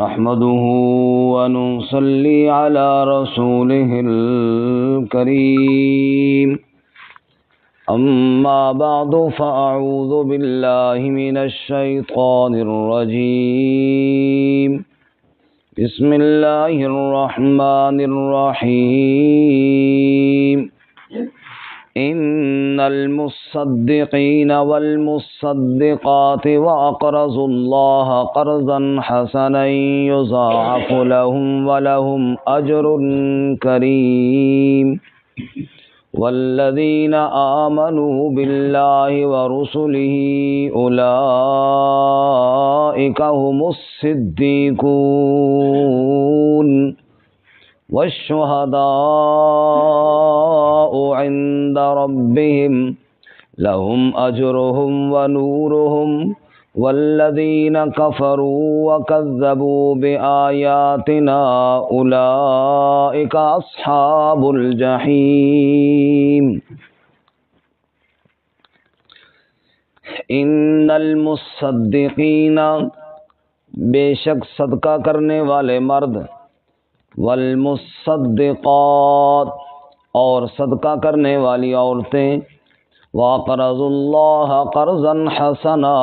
نحمده ونصلي على رسوله الكريم أما بعد فأعوذ بالله من الشيطان الرجيم بسم الله الرحمن الرحيم إن المصدقين والمصدقات وأقرضوا الله قرضا حسنا يضاعف لهم ولهم أجر كريم والذين آمنوا بالله ورسله أولئك هم الصديقون والشهداء عند ربهم لهم أجرهم ونورهم والذين كفروا وكذبوا بآياتنا أولئك أصحاب الجحيم إن المصدقين بے شک صدقہ کرنے والے مرد والمصدقات اور صدقہ کرنے والی عورتیں وَأَقْرَضُوا اللَّهَ قَرْضًا حَسَنًا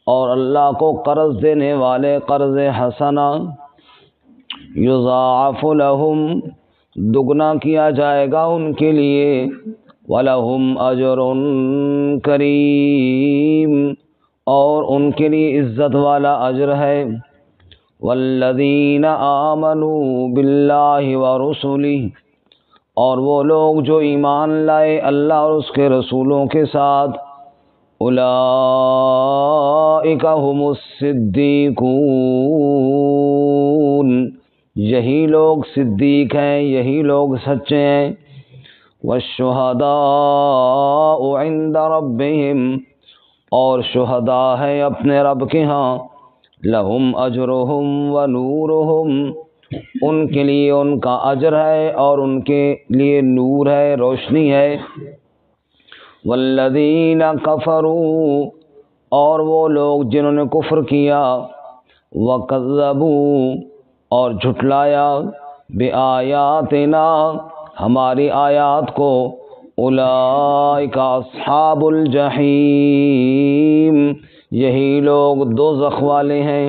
اور اللہ کو قرض دینے والے قرض حسنا یضاعف لہم دگنا کیا جائے گا ان کے لیے وَلَهُمْ أَجْرٌ کریم اور ان کے لیے عزت والا اجر ہے والذین آمنوا باللہ ورسلہ اور وہ لوگ جو ایمان لائے اللہ اور اس کے رسولوں کے ساتھ اولئک هم الصدیقون یہی لوگ صدیق ہیں یہی لوگ سچے ہیں والشہداء عند ربهم اور شہداء ہیں اپنے رب کے ہاں لہم اجرہم ونورہم ان کے لیے ان کا اجر ہے اور ان کے لیے نور ہے روشنی ہے والذین کفروا اور وہ لوگ جنہوں نے کفر کیا وکذبوا اور جھٹلایا بآیاتنا ہماری آیات کو اولئک اصحاب الجحیم یہی لوگ دوزخ والے ہیں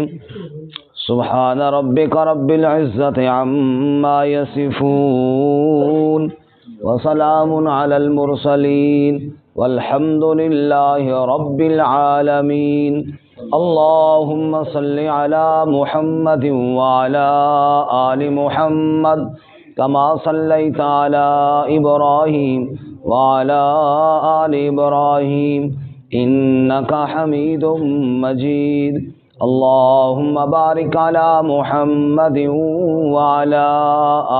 سبحان ربک رب العزت عما یصفون وسلام علی المرسلین والحمد للہ رب العالمین اللہم صل علی محمد وعلی آل محمد کما صلیت علی ابراہیم وعلی آل ابراہیم انک حمید مجید اللہم بارک علی محمد وعلی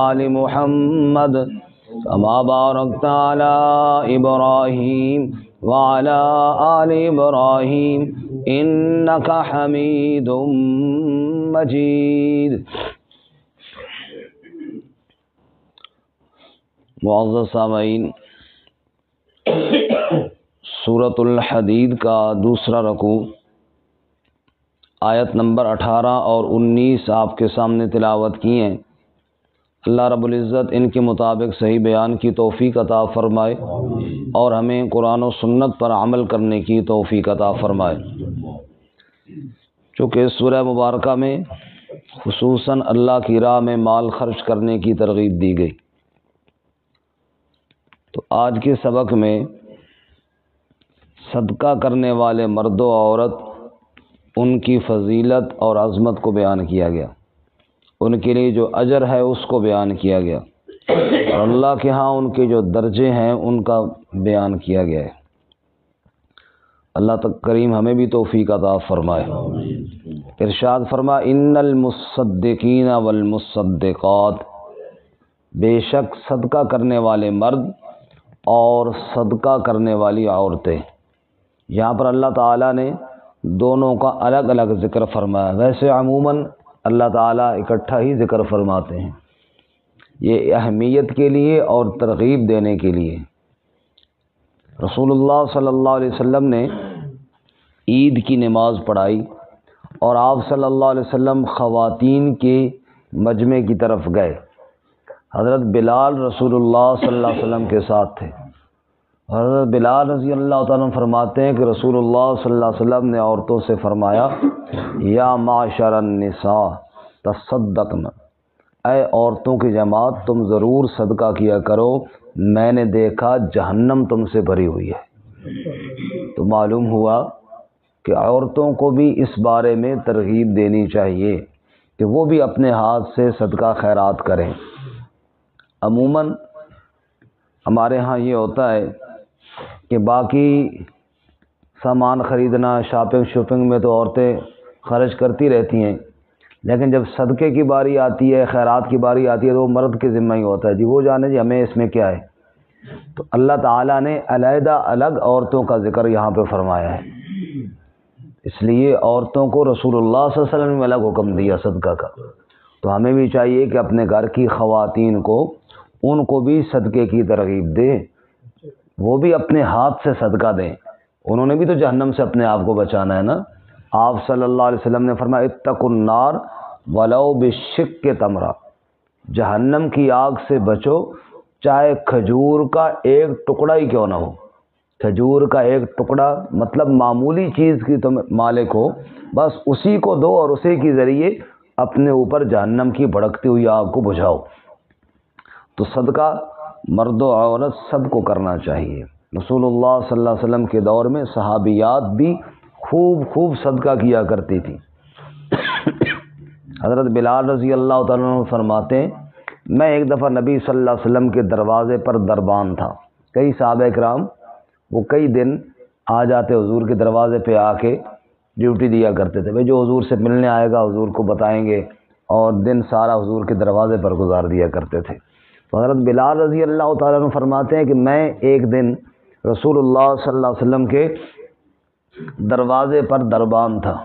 آل محمد کما بارکت علی ابراہیم وعلی آل ابراہیم انک حمید مجید۔ معزز سامعین، سورۃ الحدید کا دوسرا رکوع آیت نمبر 18 اور 19 آپ کے سامنے تلاوت کی ہیں۔ اللہ رب العزت ان کے مطابق صحیح بیان کی توفیق عطا فرمائے اور ہمیں قرآن و سنت پر عمل کرنے کی توفیق عطا فرمائے۔ چونکہ سورہ مبارکہ میں خصوصاً اللہ کی راہ میں مال خرچ کرنے کی ترغیب دی گئی، تو آج کے سبق میں صدقہ کرنے والے مرد و عورت ان کی فضیلت اور عظمت کو بیان کیا گیا، ان کے لیے جو اجر ہے اس کو بیان کیا گیا، اور اللہ کے ہاں ان کے جو درجے ہیں ان کا بیان کیا گیا ہے۔ اللہ تک کریم ہمیں بھی توفیق عطا فرمائے۔ ارشاد فرما ان المصدقین والمصدقات بے شک صدقہ کرنے والے مرد اور صدقہ کرنے والی عورتیں۔ یہاں پر اللہ تعالیٰ نے دونوں کا الگ الگ ذکر فرمایا، ویسے عموماً اللہ تعالیٰ اکٹھا ہی ذکر فرماتے ہیں، یہ اہمیت کے لیے اور ترغیب دینے کے لیے۔ رسول اللہ صلی اللہ علیہ وسلم نے عید کی نماز پڑھائی اور آپ صلی اللہ علیہ وسلم خواتین کے مجمع کی طرف گئے۔ حضرت بلال رسول اللہ صلی اللہ علیہ وسلم کے ساتھ تھے۔ حضرت بلال رضی اللہ تعالیٰ عنہ فرماتے ہیں کہ رسول اللہ صلی اللہ علیہ وسلم نے عورتوں سے فرمایا، یا معاشر النساء تصدقن، اے عورتوں کی جماعت تم ضرور صدقہ کیا کرو، میں نے دیکھا جہنم تم سے بھری ہوئی ہے۔ تو معلوم ہوا کہ عورتوں کو بھی اس بارے میں ترغیب دینی چاہیے کہ وہ بھی اپنے ہاتھ سے صدقہ خیرات کریں۔ عموماً ہمارے ہاں یہ ہوتا ہے کہ باقی سامان خریدنا، شاپنگ میں تو عورتیں خرچ کرتی رہتی ہیں، لیکن جب صدقے کی باری آتی ہے، خیرات کی باری آتی ہے تو وہ مرد کے ذمہ ہی ہوتا ہے، جی وہ جانے جی ہمیں اس میں کیا ہے۔ تو اللہ تعالیٰ نے علیحدہ الگ عورتوں کا ذکر یہاں پہ فرمایا ہے، اس لیے عورتوں کو رسول اللہ صلی اللہ علیہ وسلم نے الگ حکم دیا صدقہ کا۔ تو ہمیں بھی چاہیے کہ اپنے گھر کی خواتین کو، ان کو بھی صدقے کی ترغیب دیں، وہ بھی اپنے ہاتھ سے صدقہ دیں، انہوں نے بھی تو جہنم سے اپنے آپ کو بچانا ہے نا۔ آپ صلی اللہ علیہ وسلم نے فرمایا اتقوا النار ولو بشق تمرہ، جہنم کی آگ سے بچو چاہے کھجور کا ایک ٹکڑا ہی کیوں نہ ہو۔ کھجور کا ایک ٹکڑا مطلب معمولی چیز کی تم مالک ہو، بس اسی کو دو اور اسی کے ذریعے اپنے اوپر جہنم کی بھڑکتی ہوئی آگ کو بجھاؤ۔ تو صدقہ مرد و عورت سب کو کرنا چاہیے۔ رسول اللہ صلی اللہ علیہ وسلم کے دور میں صحابیات بھی خوب صدقہ کیا کرتی تھی۔ حضرت بلال رضی اللہ تعالیٰ عنہ فرماتے ہیں، میں ایک دفعہ نبی صلی اللہ علیہ وسلم کے دروازے پر دربان تھا۔ کئی صحابہ کرام وہ کئی دن آ جاتے حضور کے دروازے پہ، آ کے ڈیوٹی دیا کرتے تھے، بھئی جو حضور سے ملنے آئے گا حضور کو بتائیں گے، اور دن سارا حضور کے دروازے پر گزار دیا کرتے تھے۔ تو حضرت بلال رضی اللہ تعالیٰ عنہ فرماتے ہیں کہ میں ایک دن رسول اللہ صلی اللہ علیہ وسلم کے دروازے پر دربان تھا۔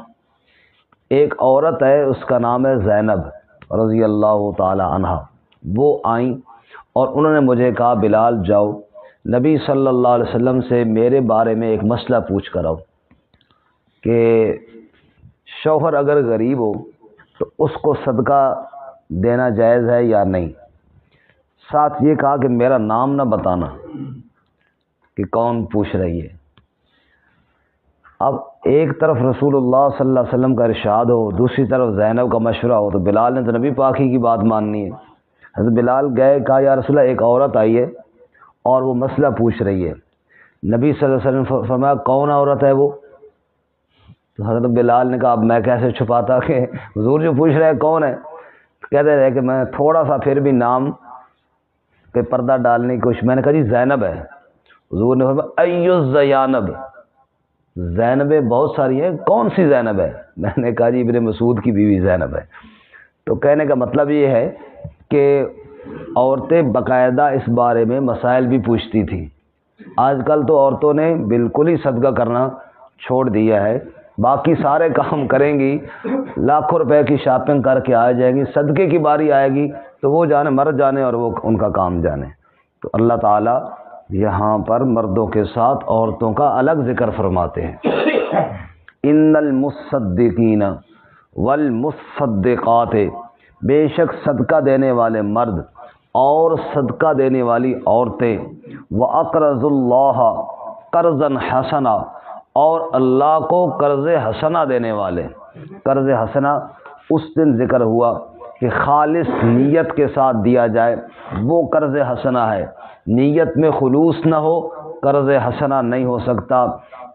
ایک عورت ہے، اس کا نام ہے زینب رضی اللہ تعالی عنہ، وہ آئیں اور انہوں نے مجھے کہا بلال جاؤ نبی صلی اللہ علیہ وسلم سے میرے بارے میں ایک مسئلہ پوچھ کر آؤ کہ شوہر اگر غریب ہو تو اس کو صدقہ دینا جائز ہے یا نہیں۔ ساتھ یہ کہا کہ میرا نام نہ بتانا کہ کون پوچھ رہی ہے۔ اب ایک طرف رسول اللہ صلی اللہ علیہ وسلم کا ارشاد ہو، دوسری طرف زینب کا مشورہ ہو، تو بلال نے تو نبی پاک ہی کی بات ماننی ہے۔ حضرت بلال گئے، کہا یا رسول اللہ ایک عورت آئی ہے اور وہ مسئلہ پوچھ رہی ہے۔ نبی صلی اللہ علیہ وسلم فرمایا کون عورت ہے وہ؟ تو حضرت بلال نے کہا اب میں کیسے چھپاتا کہ حضور جو پوچھ رہے کون ہے؟ کہتے رہے کہ میں تھوڑا سا پھر بھی نام پہ پردہ ڈالنے کی کوشش، میں نے کہا جی زینب ہے۔ حضور نے فرمایا ایو زینب، زینبیں بہت ساری ہیں، کون سی زینب ہے؟ میں نے کہا جی ابن مسعود کی بیوی زینب ہے۔ تو کہنے کا مطلب یہ ہے کہ عورتیں باقاعدہ اس بارے میں مسائل بھی پوچھتی تھیں۔ آج کل تو عورتوں نے بالکل ہی صدقہ کرنا چھوڑ دیا ہے، باقی سارے کام کریں گی، لاکھوں روپے کی شاپنگ کر کے آ جائیں گی، صدقے کی باری آئے گی تو وہ جانے مرد جانے اور وہ ان کا کام جانے۔ تو اللہ تعالیٰ یہاں پر مردوں کے ساتھ عورتوں کا الگ ذکر فرماتے ہیں۔ ان المصدقین والمصدقات، بے شک صدقہ دینے والے مرد اور صدقہ دینے والی عورتیں، وَأَقْرَضُوا اللَّهَ قَرْضًا حَسَنًا، اور اللہ کو قرض حسنہ دینے والے۔ قرض حسنہ اس دن ذکر ہوا کہ خالص نیت کے ساتھ دیا جائے وہ قرض حسنہ ہے، نیت میں خلوص نہ ہو قرض حسنہ نہیں ہو سکتا۔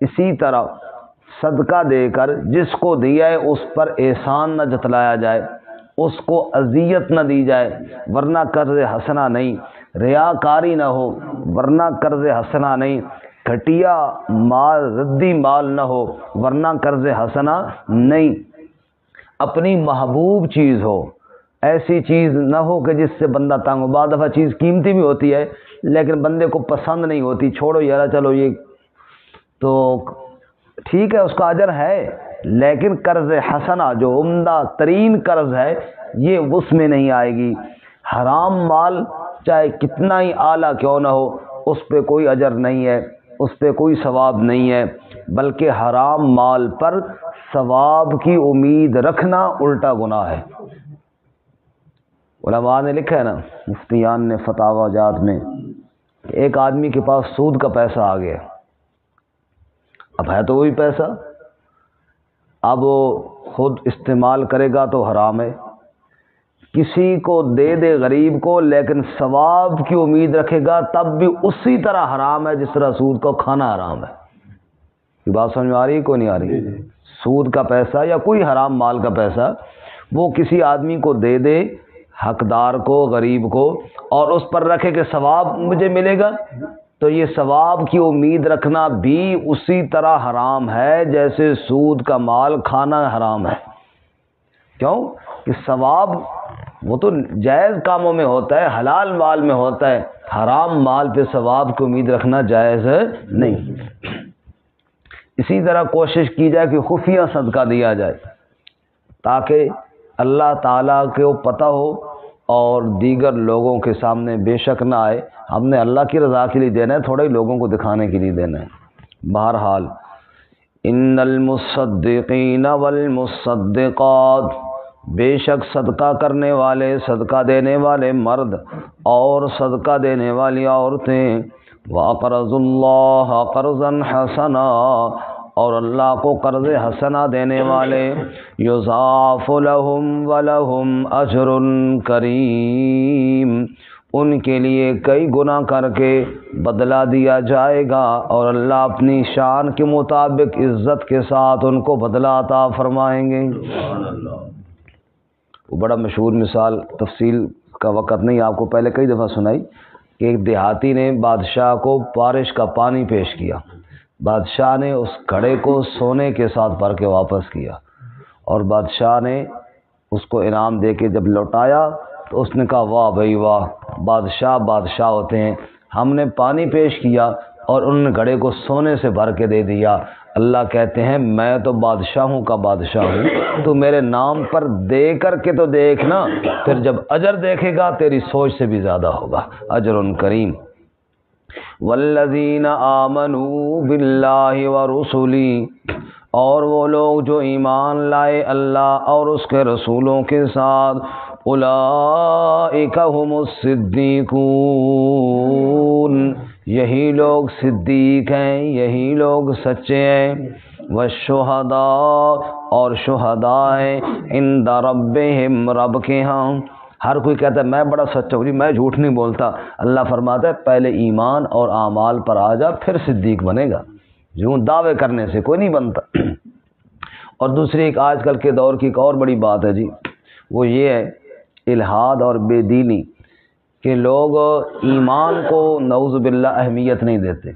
اسی طرح صدقہ دے کر جس کو دیا ہے اس پر احسان نہ جتلایا جائے، اس کو اذیت نہ دی جائے، ورنہ قرض حسنہ نہیں، ریاکاری نہ ہو ورنہ قرض حسنہ نہیں، گھٹیا مال ردی مال نہ ہو ورنہ قرض حسنہ نہیں، اپنی محبوب چیز ہو، ایسی چیز نہ ہو کہ جس سے بندہ تنگ ہو۔ بعض دفعہ چیز قیمتی بھی ہوتی ہے لیکن بندے کو پسند نہیں ہوتی، چھوڑو یار چلو یہ تو ٹھیک ہے اس کا اجر ہے، لیکن قرض حسنہ جو عمدہ ترین قرض ہے یہ اس میں نہیں آئے گی۔ حرام مال چاہے کتنا ہی اعلیٰ کیوں نہ ہو اس پہ کوئی اجر نہیں ہے۔ اس پہ کوئی ثواب نہیں ہے، بلکہ حرام مال پر ثواب کی امید رکھنا الٹا گناہ ہے۔ علماء نے لکھا ہے نا، مفتیان نے فتاوی جات میں، کہ ایک آدمی کے پاس سود کا پیسہ آ گیا، اب ہے تو وہی پیسہ، اب وہ خود استعمال کرے گا تو حرام ہے، کسی کو دے دے غریب کو لیکن ثواب کی امید رکھے گا تب بھی اسی طرح حرام ہے جس طرح سود کو کھانا حرام ہے۔ یہ بات سمجھ میں آ رہی ہے؟ کوئی نہیں آ رہی؟ سود کا پیسہ یا کوئی حرام مال کا پیسہ وہ کسی آدمی کو دے دے، حقدار کو، غریب کو، اور اس پر رکھے کہ ثواب مجھے ملے گا، تو یہ ثواب کی امید رکھنا بھی اسی طرح حرام ہے جیسے سود کا مال کھانا حرام ہے۔ کیوں کہ ثواب وہ تو جائز کاموں میں ہوتا ہے، حلال مال میں ہوتا ہے، حرام مال پہ ثواب کی امید رکھنا جائز نہیں۔ اسی طرح کوشش کی جائے کہ خفیہ صدقہ دیا جائے تاکہ اللہ تعالیٰ کو پتہ ہو اور دیگر لوگوں کے سامنے بے شک نہ آئے، ہم نے اللہ کی رضا کے لیے دینا ہے، تھوڑے لوگوں کو دکھانے کے لیے دینا ہے۔ بہرحال ان المصدقین والمصدقات، بے شک صدقہ کرنے والے، صدقہ دینے والے مرد اور صدقہ دینے والی عورتیں، وَأَقْرَضُوا اللَّهَ قَرْضًا حَسَنًا، اور اللہ کو قرض حسنہ دینے والے، یضاعف لہم ولہم اجر کریم، ان کے لیے کئی گنا کر کے بدلہ دیا جائے گا، اور اللہ اپنی شان کے مطابق عزت کے ساتھ ان کو بدلہ عطا فرمائیں گے۔ وہ بڑا مشہور مثال، تفصیل کا وقت نہیں، آپ کو پہلے کئی دفعہ سنائی کہ ایک دیہاتی نے بادشاہ کو بارش کا پانی پیش کیا، بادشاہ نے اس گھڑے کو سونے کے ساتھ بھر کے واپس کیا، اور بادشاہ نے اس کو انعام دے کے جب لوٹایا تو اس نے کہا واہ بھائی واہ، بادشاہ بادشاہ ہوتے ہیں، ہم نے پانی پیش کیا اور انہوں نے گھڑے کو سونے سے بھر کے دے دیا۔ اللہ کہتے ہیں میں تو بادشاہوں کا بادشاہ ہوں، تو میرے نام پر دے کر کے تو دیکھنا، پھر جب اجر دیکھے گا تیری سوچ سے بھی زیادہ ہوگا، اجر کریم۔ والذین آمنوا باللہ ورسلہ، اور وہ لوگ جو ایمان لائے اللہ اور اس کے رسولوں کے ساتھ، اولئک هم الصدیقون، یہی لوگ صدیق ہیں، یہی لوگ سچے ہیں، والشہداء، اور شہداء ہیں، عند ربہم، رب کے ہاں۔ ہر کوئی کہتا ہے میں بڑا سچا ہوں جی، میں جھوٹ نہیں بولتا، اللہ فرماتا ہے پہلے ایمان اور اعمال پر آ جا پھر صدیق بنے گا، یوں دعوے کرنے سے کوئی نہیں بنتا۔ اور دوسری ایک آج کل کے دور کی ایک اور بڑی بات ہے جی، وہ یہ ہے الحاد اور بے دینی، کہ لوگ ایمان کو نعوذ باللہ اہمیت نہیں دیتے۔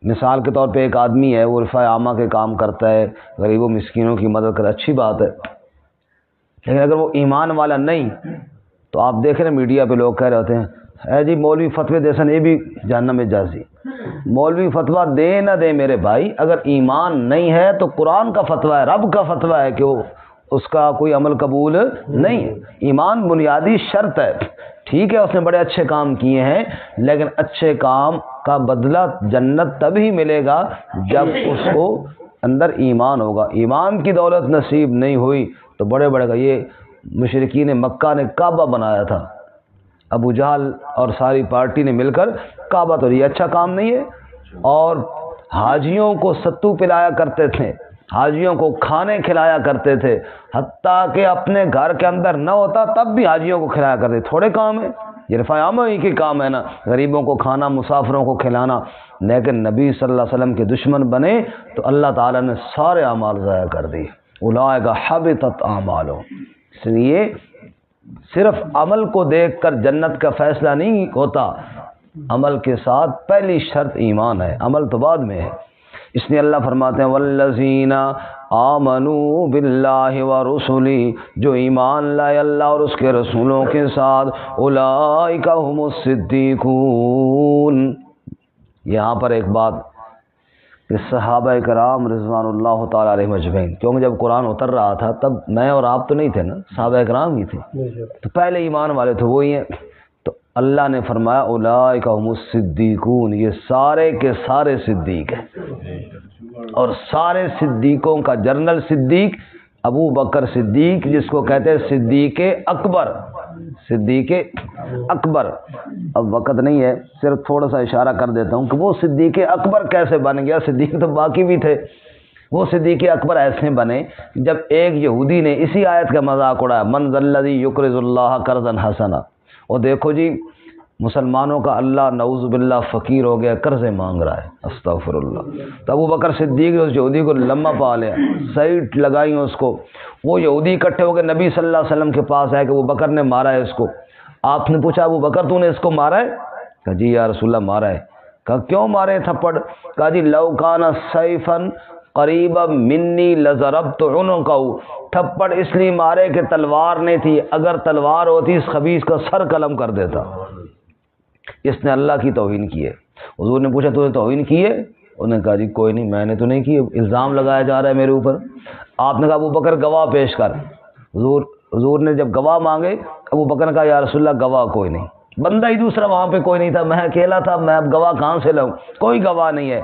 مثال کے طور پہ ایک آدمی ہے، وہ رفع عامہ کے کام کرتا ہے، غریبوں مسکینوں کی مدد کرتا ہے، اچھی بات ہے، لیکن اگر وہ ایمان والا نہیں تو آپ دیکھ رہے ہیں میڈیا پہ لوگ کہہ رہے ہوتے ہیں اے جی مولوی فتوی دے سن، یہ بھی جہنم میں جازی۔ مولوی فتویٰ دے نہ دے میرے بھائی، اگر ایمان نہیں ہے تو قرآن کا فتویٰ ہے، رب کا فتویٰ ہے کہ وہ اس کا کوئی عمل قبول نہیں ہے۔ ایمان بنیادی شرط ہے، ٹھیک ہے اس نے بڑے اچھے کام کیے ہیں، لیکن اچھے کام کا بدلہ جنت تبھی ملے گا جب اس کو اندر ایمان ہوگا۔ ایمان کی دولت نصیب نہیں ہوئی تو بڑے بڑے کا، یہ مشرکین مکہ نے کعبہ بنایا تھا، ابو جہل اور ساری پارٹی نے مل کر کعبہ، تو یہ اچھا کام نہیں ہے، اور حاجیوں کو ستو پلایا کرتے تھے، حاجیوں کو کھانے کھلایا کرتے تھے، حتیٰ کہ اپنے گھر کے اندر نہ ہوتا تب بھی حاجیوں کو کھلایا کرتے، تھوڑے کام ہے یہ، رفع عامہ ہی کے کام ہے نا، غریبوں کو کھانا، مسافروں کو کھلانا، لیکن نبی صلی اللہ علیہ وسلم کے دشمن بنے تو اللہ تعالیٰ نے سارے اعمال ضائع کر دیے، اولئک حبطت اعمالہم۔ اس لیے صرف عمل کو دیکھ کر جنت کا فیصلہ نہیں ہوتا، عمل کے ساتھ پہلی شرط ایمان ہے، عمل تو بعد میں ہے۔ اس لیے اللہ فرماتے ہیں والذین آمنوا باللہ ورسلہ، جو ایمان لائے اللہ اور اس کے رسولوں کے ساتھ، اولئک هم الصدیقون۔ یہاں پر ایک بات کہ صحابہ کرام رضوان اللہ تعالیٰ علیہم اجمعین، کیونکہ جب قرآن اتر رہا تھا تب میں اور آپ تو نہیں تھے نا، صحابہ کرام ہی تھے، تو پہلے ایمان والے تو وہی ہیں، تو اللہ نے فرمایا اولئک هم الصدیقون، یہ سارے کے سارے صدیق ہیں، اور سارے صدیقوں کا جنرل صدیق ابو بکر صدیق، جس کو کہتے ہیں صدیق اکبر، صدیق اکبر۔ اب وقت نہیں ہے، صرف تھوڑا سا اشارہ کر دیتا ہوں کہ وہ صدیق اکبر کیسے بن گیا۔ صدیق تو باقی بھی تھے، وہ صدیق اکبر ایسے بنے جب ایک یہودی نے اسی آیت کا مذاق اڑایا، من ذا الذی یقرض اللہ قرضا حسنا، اور دیکھو جی مسلمانوں کا اللہ نعوذ باللہ فقیر ہو گیا، قرضے مانگ رہا ہے، استغفر اللہ۔ تو ابو بکر صدیق نے اس یہودی کو لمحہ پا لیا، سائٹ لگائی اس کو، وہ یہودی اکٹھے ہو گئے نبی صلی اللہ علیہ وسلم کے پاس آئے کہ ابو بکر نے مارا ہے اس کو۔ آپ نے پوچھا ابو بکر تو نے اس کو مارا ہے؟ کہا جی یا رسول اللہ مارا ہے۔ کہا کیوں مارے تھپڑ؟ کہا جی لو کان سیفا قریبا منی لضربت عنقہ، تھپڑ اس لیے مارے کہ تلوار نہیں تھی، اگر تلوار ہوتی اس خبیث کا سر قلم کر دیتا۔ اس نے اللہ کی توہین کی ہے۔ حضور نے پوچھا تو نے توہین کی ہے؟ انہوں نے کہا جی کوئی نہیں، میں نے تو نہیں کی، الزام لگایا جا رہا ہے میرے اوپر۔ آپ نے کہا ابو بکر گواہ پیش کر۔ حضور نے جب گواہ مانگے، ابو بکر نے کہا یا رسول اللہ گواہ کوئی نہیں، بندہ ہی دوسرا وہاں پہ کوئی نہیں تھا، میں اکیلا تھا، میں اب گواہ کہاں سے لاؤں؟ کوئی گواہ نہیں ہے۔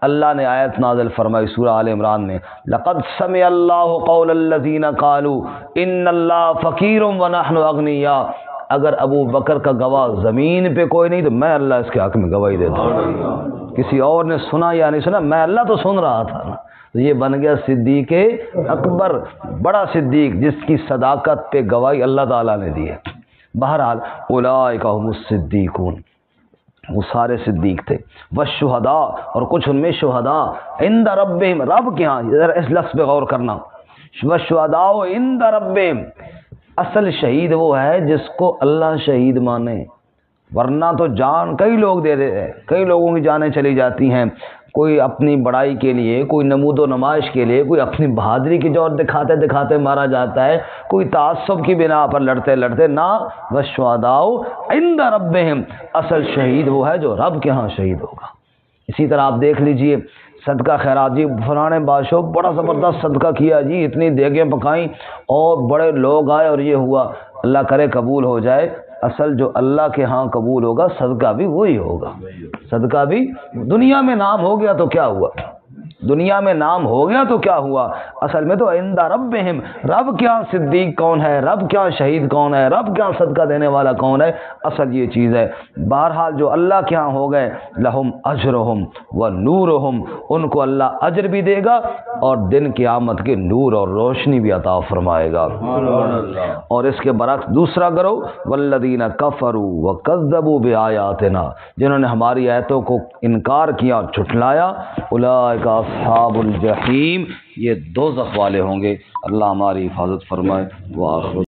اللہ نے آیت نازل فرمائی سورہ آل عمران میں، لقد سمع اللہ قول الذین قالوا ان اللہ فقیر ونحن اغنیاء۔ اگر ابو بکر کا گواہ زمین پہ کوئی نہیں تو میں اللہ اس کے حق میں گواہی دیتا ہوں۔ کسی اور نے سنا یا نہیں سنا، میں اللہ تو سن رہا تھا نا۔ تو یہ بن گیا صدیق اکبر، بڑا صدیق جس کی صداقت پہ گواہی اللہ تعالیٰ نے دی ہے۔ بہرحال اولئک هم الصدیقون، وہ سارے صدیق تھے۔ والشہداء، اور کچھ ان میں شہداء، عند ربہم، رب کے ہاں، ذرا اس لفظ پہ غور کرنا، والشہداء عند ربہم، اصل شہید وہ ہے جس کو اللہ شہید مانے، ورنہ تو جان کئی لوگ دے رہے ہیں، کئی لوگوں کی جانیں چلی جاتی ہیں، کوئی اپنی بڑائی کے لیے، کوئی نمود و نمائش کے لیے، کوئی اپنی بہادری کی جوہر دکھاتے دکھاتے مارا جاتا ہے، کوئی تعصب کی بنا پر لڑتے لڑتے نہ۔ والشہداء عند ربہم، اصل شہید وہ ہے جو رب کے ہاں شہید ہوگا۔ اسی طرح آپ دیکھ لیجئے صدقہ خیرات، جی فلانے بادشاہ بڑا زبردست صدقہ کیا جی، اتنی دیگیں پکائیں اور بڑے لوگ آئے اور یہ ہوا، اللہ کرے قبول ہو جائے۔ اصل جو اللہ کے ہاں قبول ہوگا صدقہ بھی وہی ہوگا، صدقہ بھی۔ دنیا میں نام ہو گیا تو کیا ہوا، دنیا میں نام ہو گیا تو کیا ہوا، اصل میں تو عند ربہم، رب کیا صدیق کون ہے، رب کیا شہید کون ہے، رب کیا صدقہ دینے والا کون ہے، اصل یہ چیز ہے۔ بہرحال جو اللہ کے ہاں ہو گئے، لہم اجرہم و نورہم، ان کو اللہ اجر بھی دے گا اور دن قیامت کے نور اور روشنی بھی عطا فرمائے گا۔ اور اس کے برعکس دوسرا گروہ، والذین کفروا وکذبوا بآیاتنا، جنہوں نے ہماری آیتوں کو انکار کیا اور جھٹلایا، اولئک اصحاب الجحیم، یہ دوزخ والے ہوں گے۔ اللہ ہماری حفاظت فرمائے۔ وآخر